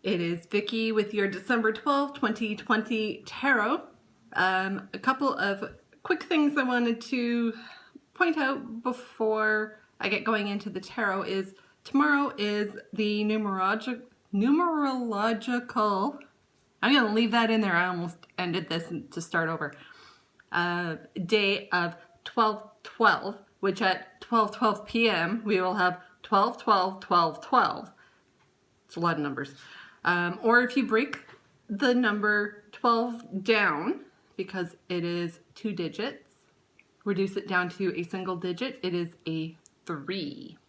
It is Vicki with your December 12, 2020 tarot. A couple of quick things I wanted to point out before I get going into the tarot is tomorrow is the numerological, I'm going to leave that in there, I almost ended this to start over, day of 12/12, which at 12:12 p.m. we will have 12/12/12/12. It's a lot of numbers. Or if you break the number 12 down, because it is 2 digits, reduce it down to a single digit, it is a 3.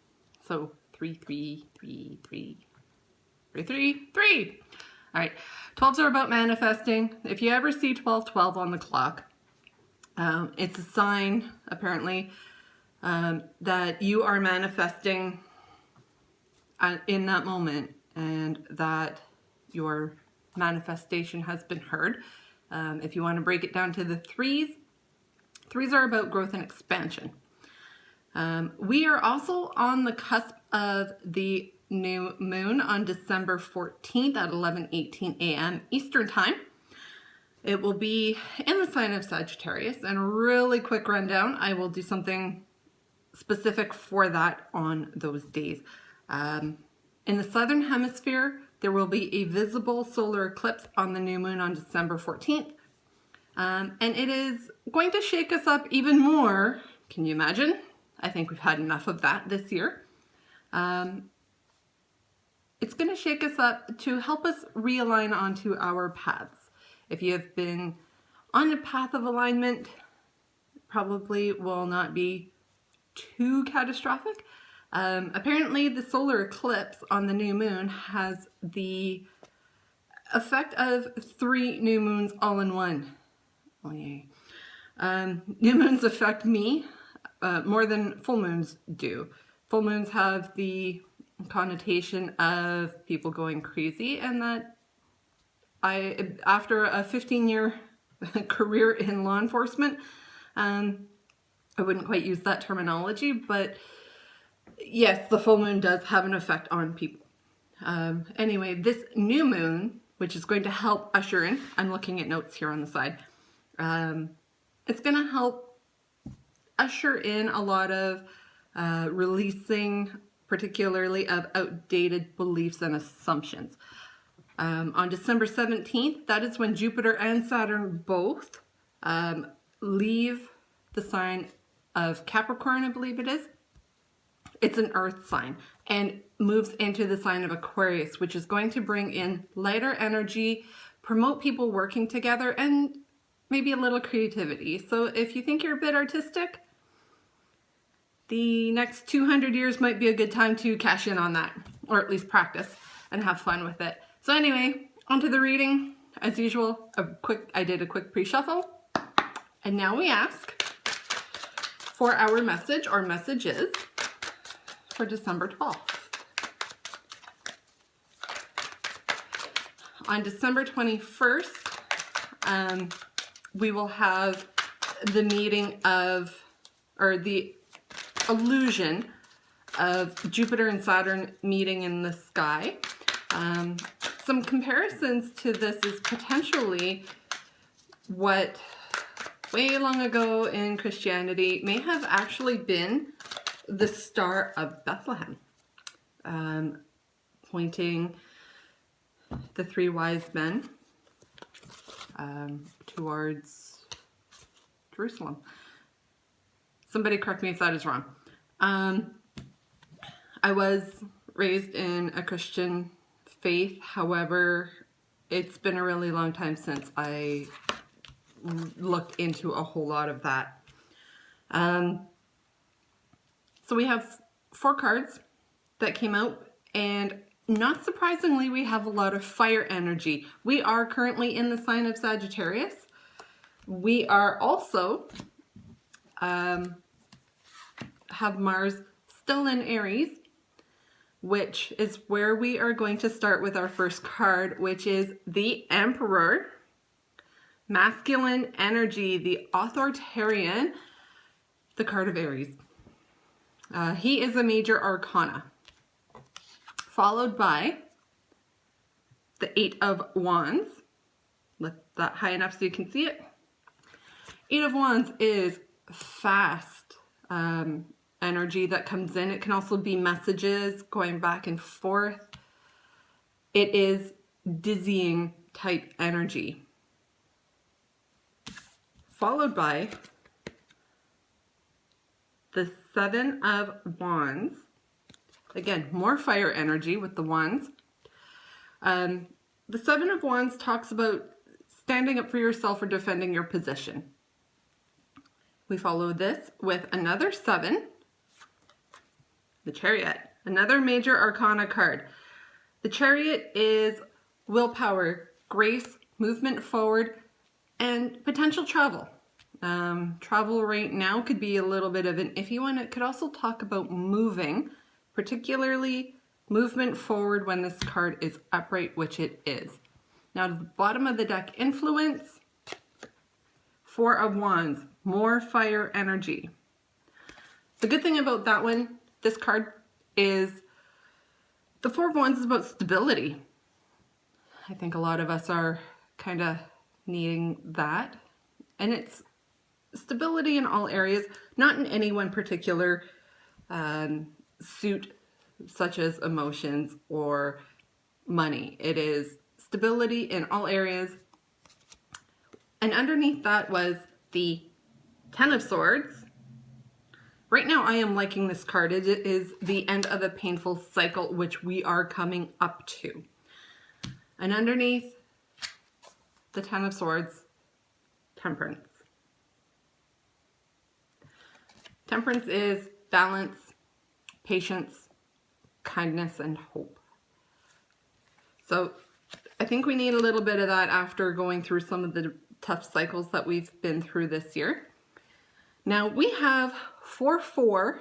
So 3, 3, 3, 3, 3, 3, 3. All right, 12s are about manifesting. If you ever see 12/12 on the clock, it's a sign, apparently, that you are manifesting in that moment, and that your manifestation has been heard. If you want to break it down to the threes are about growth and expansion. We are also on the cusp of the new moon on December 14th at 11:18 a.m. Eastern Time. It will be in the sign of Sagittarius, and a really quick rundown. I will do something specific for that on those days. In the southern hemisphere, there will be a visible solar eclipse on the new moon on December 14th. And it is going to shake us up even more. Can you imagine? I think we've had enough of that this year. It's going to shake us up to help us realign onto our paths. If you have been on a path of alignment, probably will not be too catastrophic. Apparently the solar eclipse on the new moon has the effect of 3 new moons all in one. Oh, yay. New moons affect me more than full moons do. Full moons have the connotation of people going crazy, and that after a 15-year career in law enforcement, I wouldn't quite use that terminology, but yes, the full moon does have an effect on people. Anyway, this new moon, which is going to help usher in, I'm looking at notes here on the side, it's going to help usher in a lot of releasing, particularly of outdated beliefs and assumptions. On December 17th, that is when Jupiter and Saturn both leave the sign of Capricorn, I believe it is. It's an earth sign, and moves into the sign of Aquarius, which is going to bring in lighter energy, promote people working together, and maybe a little creativity. So if you think you're a bit artistic, the next 200 years might be a good time to cash in on that, or at least practice and have fun with it. So anyway, onto the reading. As usual, I did a quick pre-shuffle, and now we ask for our message or messages for December 12th. On December 21st, we will have the meeting of, or the illusion of Jupiter and Saturn meeting in the sky. Some comparisons to this is potentially what way long ago in Christianity may have actually been the Star of Bethlehem, pointing the 3 wise men towards Jerusalem. Somebody correct me if that is wrong. I was raised in a Christian faith, however, it's been a really long time since I looked into a whole lot of that. So we have 4 cards that came out, and not surprisingly, we have a lot of fire energy. We are currently in the sign of Sagittarius. We are also have Mars still in Aries, which is where we are going to start with our first card, which is the Emperor. Masculine energy, the authoritarian, the card of Aries. He is a major arcana, followed by the Eight of Wands. Lift that high enough so you can see it. Eight of Wands is fast energy that comes in. It can also be messages going back and forth. It is dizzying type energy. Followed by the Seven of Wands. Again, more fire energy with the wands. The Seven of Wands talks about standing up for yourself or defending your position. We follow this with another 7, the Chariot, another major arcana card. The Chariot is willpower, grace, movement forward, and potential travel. Travel right now could be a little bit of an iffy one. It could also talk about moving, particularly movement forward when this card is upright, which it is. Now, to the bottom of the deck, influence, Four of Wands, more fire energy. The good thing about that one, this card, is the Four of Wands is about stability. I think a lot of us are kind of needing that. And it's stability in all areas, not in any one particular suit, such as emotions or money. It is stability in all areas. And underneath that was the Ten of Swords. Right now I am liking this card. It is the end of a painful cycle, which we are coming up to. And underneath the Ten of Swords, Temperance. Temperance is balance, patience, kindness, and hope. So I think we need a little bit of that after going through some of the tough cycles that we've been through this year. Now we have 4-4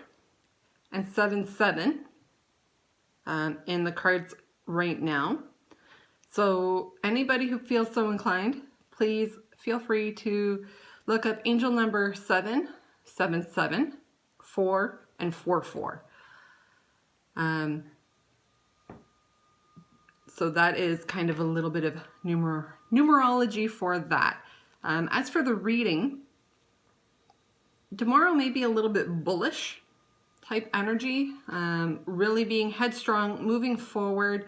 and 7-7 in the cards right now. So anybody who feels so inclined, please feel free to look up angel number 777, 4, and 44. So that is kind of a little bit of numerology for that. As for the reading, tomorrow may be a little bit bullish type energy, really being headstrong, moving forward.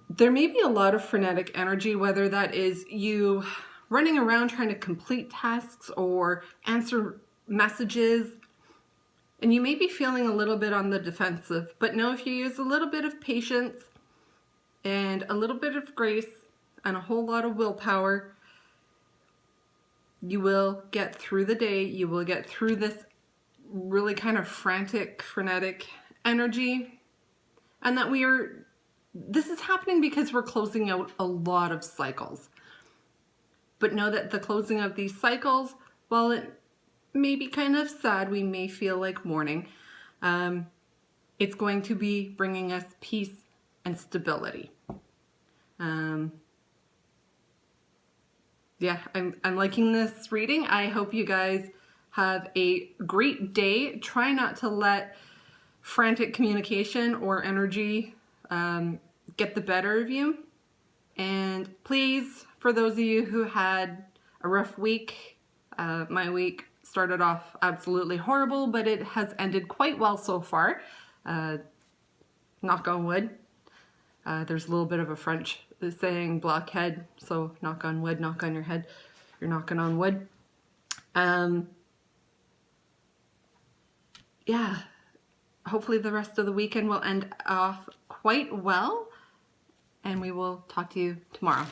There may be a lot of frenetic energy, whether that is you running around trying to complete tasks or answer messages, and you may be feeling a little bit on the defensive. But know if you use a little bit of patience and a little bit of grace and a whole lot of willpower, you will get through the day. You will get through this really kind of frantic, frenetic energy. And that this is happening because we're closing out a lot of cycles. But know that the closing of these cycles, while it may be kind of sad, we may feel like mourning, it's going to be bringing us peace and stability. Yeah, I'm liking this reading. I hope you guys have a great day. Try not to let frantic communication or energy get the better of you. And please, for those of you who had a rough week, my week started off absolutely horrible, but it has ended quite well so far. Knock on wood. There's a little bit of a French saying blockhead, so knock on wood, knock on your head. You're knocking on wood. Yeah, hopefully the rest of the weekend will end off quite well, and we will talk to you tomorrow.